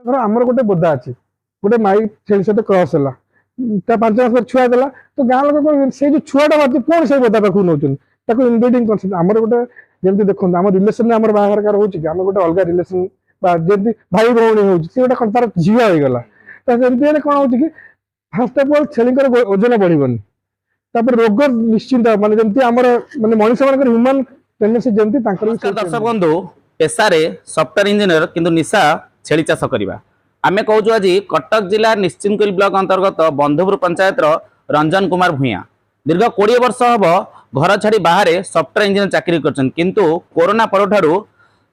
ଧର ଆମର ଗୋଟେ ବୋଦା ଅଛି, ଗୋଟେ ମାଇ ଛେଳି ସହିତ କ୍ରସ୍ ହେଲା, ତା 5 ମାସ ପରେ ଛୁଆ ଦେଲା, ତ ଗାଁ ଲୋକ କଣ ସେଇ ଯୋଉ ଛୁଆଟା ବାହାରୁଛି ପୁଣି ସେଇ ବୋଦା ପାଖକୁ ନଉଛନ୍ତି, ତାକୁ ଇନବ୍ରିଡିଂ କନସେପ୍ଟ। ଆମର ଗୋଟେ ଯେମିତି ଦେଖନ୍ତୁ ଆମ ରିଲେସନରେ ଆମର ବାହାଘର କାର ହଉଛି କି, ଆମେ ଗୋଟେ ଅଲଗା ରିଲେସନ ବା ଯେମିତି ଭାଇ ଭଉଣୀ ହଉଛି, ସେ ଗୋଟେ ତାର ଝିଅ ହେଇଗଲା, ତ ସେମିତି ହେଲେ କଣ ହଉଛି କି ଫାଷ୍ଟ ଅଫ୍ ଅଲ୍ ଛେଳିଙ୍କର ଓଜନ ବଢିବନି, ତାପରେ ରୋଗ ନିଶ୍ଚିନ୍ତ ମାନେ ଯେମିତି ଆମର ମାନେ ମଣିଷ ମାନଙ୍କର ହ୍ୟୁମାନ ଟେଣ୍ଡେନ୍ସି ଯେମିତି ତାଙ୍କର ବି नमस्कार दर्शक बंधु पेशारे सफ्टवेयर इंजीनियर किंतु निशा छेली चाष करवा आमे कहूँ आज कटक जिला निश्चिंतपुर ब्लॉक अंतर्गत बंधुपुर पंचायत रंजन कुमार भूया दीर्घ 20 वर्ष हम घर छाड़ी बाहर सफ्टवेयर इंजीनियर चाकरी कर किंतु कोरोना पर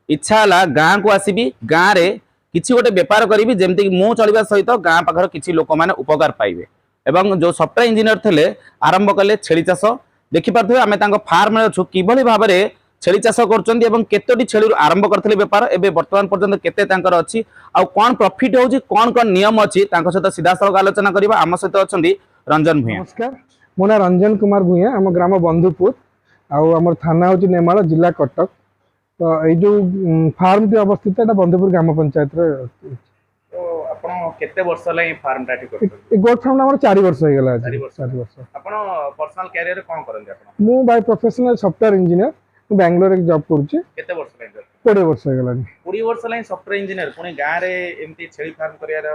इच्छा है गाँ को आसबि गाँव में किसी गोटे बेपार करी जमीक मु चलवा सहित गाँ पाखर किसी लोक मैंने उपकार पाइबे एवं जो सफ्टवेयर इंजीनियर थे आरंभ कले छेली चाष देखिपे आम फार्म अच्छु कि भाव में छेली चाष करतोटी छेली आरंभ करते बेपार एवं बर्तमान पर्यटन केते अच्छी आउ कौन प्रॉफिट होची कौन कौन नियम अच्छी सहित सीधा सड़क आलोचना करवा आम सहित अच्छा रंजन भूया। नमस्कार, मो ना रंजन कुमार भूया, आम ग्राम बंधुपुर आम थाना हूँ नेमाल जिला कटक। तो ये जो फार्म टी अवस्थित है बंधुपुर ग्राम पंचायत केते वर्ष लाई फार्म टाटी करते गोट फार्म हमर 4 वर्ष हो गला। 4 वर्ष आपण पर्सनल कैरियर कोन करन आपण मु by professional software engineer Bangalore एक जॉब करूची। केते वर्ष लाई 20 वर्ष हो गला। 20 वर्ष लाई सॉफ्टवेयर इंजीनियर पुनी गां रे एमती छेली फार्म करियार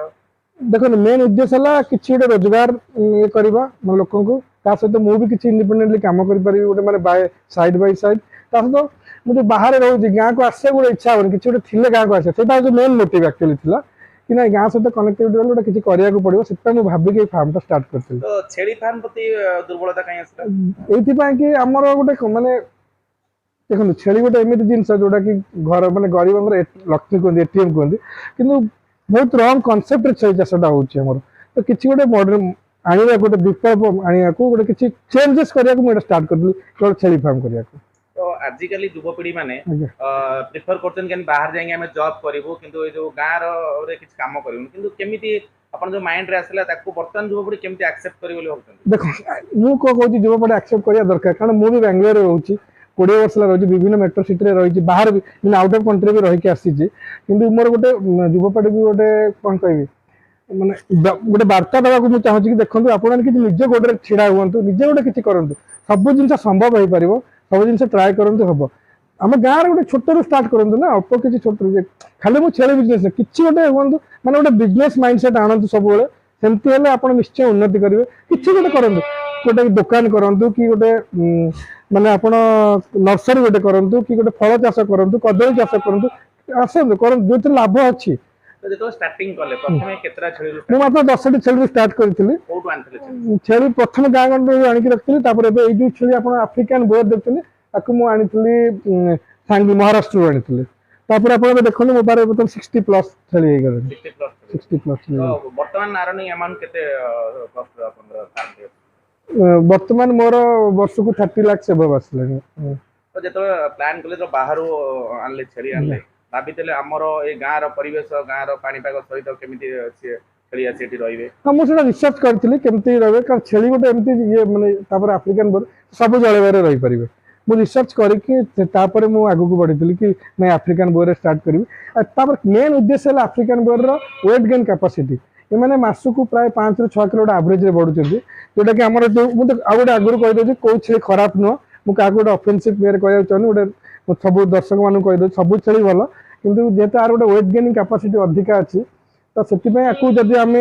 देखो मेन उद्देश्य है किसी गोटे रोजगार ये करवा लोक को सहित मुझे किसी इंडिपेंडेंटली काम कर पारि गोटे माने बाय साइड सहित मुझे बाहर रोचे गाँ को आसे गोटे इच्छा होनी किसी गोटे थे गाँ को आसे से मेन मोटिव एक्चुअली था कि ना गाँ सहित कनेक्टिविटी गोटे किसी करिया को पड़ो से भाविक फार्म टा स्टार्ट करथिल। तो छेली फार्म प्रति दुर्बलता कहीं आसला एथि कि आमर गोटे माने देखो छेली गोटे एमती जिनस जोटा कि घर माने गरीब लक्ष्मी कहते एटीएम कहते कि बहुत रंग कनसेप्ट छेली चाषटा होमर तो किसी गोटे मॉडर्न आने गोटे विकल्प आने गोटे किसी चेंजेस करने स्टार्ट कर छेली फार्म करने। तो आजिकल युवपीढ़ी माने प्रिफर करते बाहर जाएंगे आम जॉब करूँ किंतु जो गाँव रे किसी काम करूँ किंतु केमिति अपन जो माइंड रे आसला ताको वर्तमान युवपीढ़ी केमिति एक्सेप्ट करी बोली होतन। देखो मु को कहूची युवपीढ़ी एक्सेप्ट करिया दरकार कारण मु भी बेंगलोर रे रहूची 20 वर्ष रही विभिन्न मेट्रो सिटी रे रही बाहर भी आउट ऑफ कंट्री भी रही आसी किंतु मोर गोटे युवपीढ़ी भी गोटे कौन कहबी माने गोटे वार्ता देवा को चाहूँ कि देखो आपन कि निजे गोटे छिड़ा हूँ निजे गोटे किसी करूँ सब जिन संभव हो पार सब जिन ट्राए करूँ हम आम गाँव में गोटे छोट रू स्टार्ट करूँ ना अल्प किसी छोट खाली मुझे छेली बिजनेस किसी गोटे हूँ माने गोटे बिजनेस माइंडसेट आणतु सब सेमती हेल्ले आप निश्चय उन्नति करेंगे किसी गोटे करूँ गोटे दुकान करूँ कि गोटे माने आप नर्सरी गोटे करूँ कि गोटे फल चाष करूँ कदली चाष करूँ आसतु कर जो लाभ अच्छी स्टार्टिंग कले प्रथमे केतरा छेली मु मात्र 10टी छेली स्टार्ट करथिली कोठु आनथिले छेली प्रथम गाँ गंड आनिक रखिली तापर ए जो छेली आप आफ्रिकान बोयर देखते ताकू मु आनिथिली सांगी महाराष्ट्र आनिथिली तापर आप देखो मो पारे 60 प्लस छेली हे गले 60 प्लस तो वर्तमान नारणी अमाउंट केते कॉस्ट अपन फार्म वर्तमान मोर वर्ष को 30 लाख सेव आसले। तो जेतो प्लान कले तो बाहर आनले छेली आनले भाविले आमर ए गाँव परिवेश गाँव पाणीपाग सहित केमिति छेली आसी एठी रहिबे। हां मु सेटा रिसर्च करथिली केमिति रहबे कारण छेली गोटे एमिति ये माने तापर आफ्रिकन बोर सब जलवायु रे रहि परिबे मु रिसर्च करिकि तापर मु आगु को बढ़िथिली कि मैं आफ्रिकन बोर स्टार्ट करिवि तापर मेन उद्देश्य है आफ्रिकन बोर रो वेट गेन कैपेसिटी ये माने मासु को प्राय 5 ରୁ 6 किलो एवरेज रे बढ़ुचंदी जोटा कि हमर जो मु आ गोटे आगु कहि दो कोइ छेली खराब न मु का गोटे ऑफेंसिव वे रे कहया चाहनी गोटे सब दर्शक मानु कहि दो सब छेली भलो किंतु जेते आर गोटे वेट गेनिंग कैपेसिटी अधिका अछि तो सेति आकु जदि आम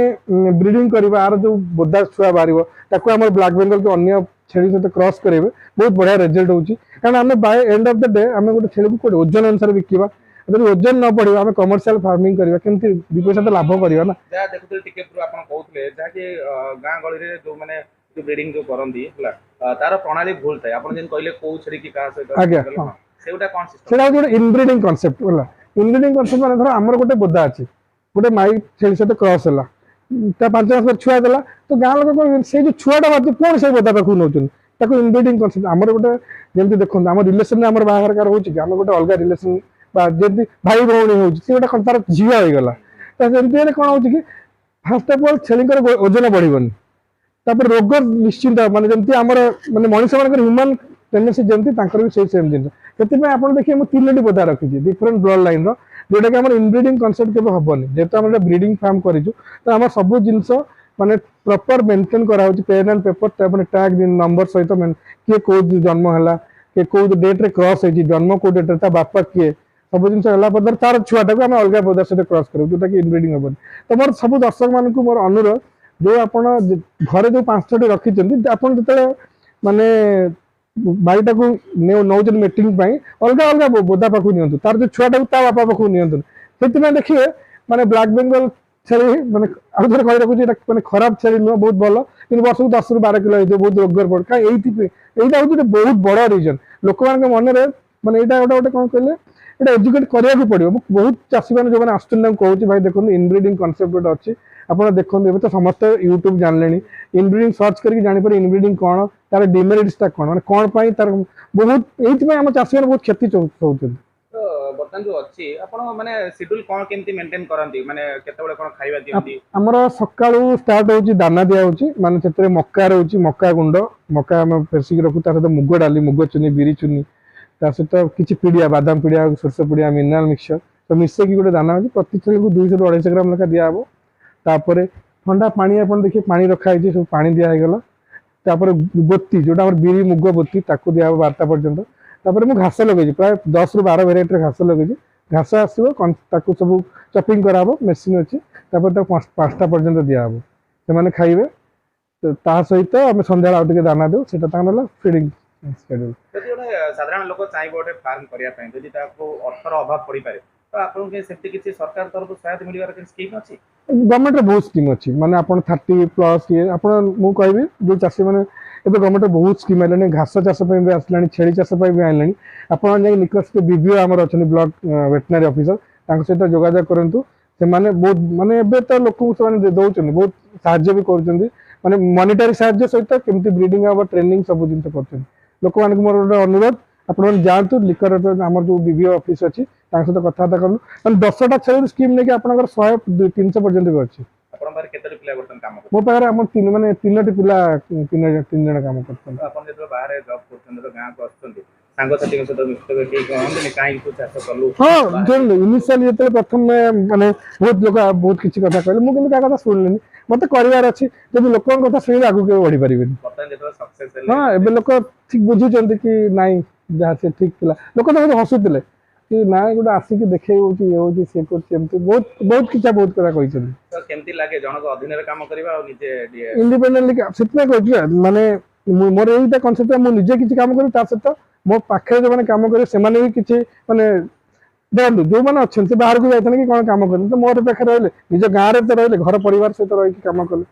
ब्रीडिंग करवा आर जो बोदा छुआ बाहर ताकू आम ब्लैक बेंगल के अन्य छेली सहित क्रॉस करेंगे बहुत बढ़िया रिजल्ट होची कारण आम by end of the day आम गोटे छेली को ओजन अनुसार बिकिबा यदि ओजन न पड़े आम कमर्शियल फार्मिंग करवा केमती 2 पैसा तो लाभ करवा ना जा देखुतले टिके पूरा आपण कहउतले जा कि गां गळी रे जो माने जो ब्रीडिंग जो करंदी हला तार प्रणाली भूल थाय आपण जेन कहले को छेली की का सहित आगे सेउटा कोन सिस्टम सेटा गोटे इनब्रीडिंग कांसेप्ट हला इनब्रीडिंग कांसेप्ट माने धर हमर गोटे बोदा अछि गोटे माई छेली सहित क्रॉस हला ता 5 मास पर छुआ देला तो गाँ लोक से जो छुआटा बात पुणी से बोदा पाखु नौचन ताको इनब्रीडिंग कांसेप्ट हमर गोटे जेमति देखो हम रिलेशन में हमर बाहर कार होची कि हम गोटे अलग रिलेशन बा जेमति भाई भौणी होची से गोटे तार झियो हो गला तो सेमति हेले कोन होची कि फर्स्ट ऑफ ऑल छेलीकर ओजन बढ़िबनी तापर रोग निश्चिंत माने जेमति हमर माने मनुष्य मानकर ह्यूमन टेंडेंसी जेमति तांकर भी सेम जिन सेति में आपण देखिए मु 3टी बोदा रखी डिफरेंट ब्लड लाइन रो जोटा कि इनब्रिडिंग कनसेप्ट केबे हबनी जेतो हम ब्रीडिंग फार्म करिछु तो हम सब जिंस माने प्रॉपर मेंटेन करा होची पेन एंड पेपर तापर टैग नंबर सहित किए को जन्म हला के को डेट रे क्रॉस है जन्म को डेट ता बापा किए सब जिन हला पर तार छुआटा को आम अलग पदार्थ सहित क्रॉस करू जोटा कि इनब्रिडिंग हबनी तो मोर सब दर्शक मान को मोर अनुरोध जो आपण घरे जो 5टी रखी आपण जते माने बाईटा को नौजन मीटिंग अलग अलग बोदा पाखु नियंतु तार जो छुआटा ता बापा पाखु नियंतु से देखिए माने ब्लैक बेंगल छेली माने आउ थोड़े कहि रखुची माने खराब छेली नुह बहुत भल कि वर्ष को 10 ରୁ 12 किलो हो बहुत रोगर पड़ कहीं यहीटा हूँ बहुत बड़ रिजन लोक मन में माने यहाँ गोटे गोटे कौन कहले ये एजुकेट करा पड़ो बहुत चाषी मैंने जो मैंने कहूँ भाई देखो इनब्रिडिंग कनसेप्ट गोटे अच्छी आप देखो ये तो समस्त यूट्यूब जानले इनब्रिडिंग सर्च करके जापर इनब्रिडिंग कौन तार डिमेरिट्सटा कौन मैंने कौन पाई तार बहुत ये आम चाषी मैंने बहुत क्षति होती तो बर्तमान जो अच्छी आपण माने शेड्यूल कोन केमती मेंटेन करंती माने केतेबेले कोन खाइबा दियंती हमर सकाळू स्टार्ट होची दाना दिया होची माने सेतरे मक्का रहउची मक्का गुंड मक्का हम पेसी रखु तार तो मुग डाली मुग चुनी बिरी चुनी ता सहित किछि पीडिया बादाम पीडिया सरसो पीडिया मिनरल मिक्सचर तो मिसे की गोटे दाना होची प्रति छेली को 200 ରୁ 250 ग्राम लेखा दिया हबो तापरे ठंडा पानी अपन देखि पानी रखा है सब पानी दिया है गला तापरे बोत्ती जोटा हमर बिरी मुग बोत्ती ताकू दिया हबो 12टा पर्यंत तापर मु घास लगे प्राय 10 ରୁ 12 वेराइटी रे घास लगे घास आसो ताकू सब चपिंग कराबो मेसिन अछि तापर ता 5टा पर्यंत दिया हबो से माने खाइबे तो ता सहित हम संध्या आउ टिके दाना देउ सेटा तानला फीडिंग शेड्यूल जदि गोटे साधारण लोक चाहिए गोटे फार्म करिया पय जदि ताको अर्थर अभाव पड़ी पारे तो आपन के सेफ्टी किछि सरकार तरफ सहायता मिलिबार के स्कीम अछि गवर्नमेंट रे बहुत स्कीम अछि माने अपन 30 प्लस ये अपन मु कहबी जो चासी माने एबे गवर्नमेंट बहुत स्कीम आइलानी घास चाष पे भी आसलानी छेली चाष पे भी आइलानी आपण जे निकटस्थ बीबीओ हमर अछनी ब्लॉक वेटनरी ऑफिसर तांक सहित जोगाजोग करंतु से माने बहुत माने एबे तो लोक माने दउचन बहुत सहायता भी करचंदी माने मॉनिटरी सहायता सहित केमती ब्रीडिंग और ट्रेनिंग सब जिन करचंदी लोक मान मोर अनुरोध आपण जानतु लिकर हमर जो बीबीओ ऑफिस अछि तांक सहित कथा करनु माने 10टा छेली स्कीम ने कि आपनकर 100 300 पर्यंत भी अछि आपण बारे केते पिला बर्तन काम मो पारे हम तीन माने 3टी पिला 3 जण काम करछन आपण जेतो बाहर जॉब करछन तो गां को आछन सांग साथी के साथ मित्र के कहन काई को चाष करलु हां जन इनिशियल जेते प्रथम माने बहुत लोग बहुत किछि कथा कहले मु किन का कथा सुनलेनी मते करिवार अछि जब लोकन कथा सुनि आगु के बढ़ी परिबेनी बर्तन जेतो सक्सेस हेले हां एबे लोक ठीक बुझु चंदी कि नाही जहा से ठीक थिला लोक तो हसुतिले कि ना गोटे आसिक देखे ये से बहुत बहुत किछा बहुत कथा कहिसन तो केमती लागे जण को अधीन रे काम करबा और निजे इंडिपेंडेंटली सितने कहछि माने मोर एटा कांसेप्ट मु निजे किछि काम करी ता सहित मो पाखे जो माने काम करे से माने भी किछि माने देखो जो माने अच्छे से बाहर को जाइथन कि कोन काम करन तो मोर पाखे रहले निज गां रे तो रहले घर परिवार सहित रहि काम कले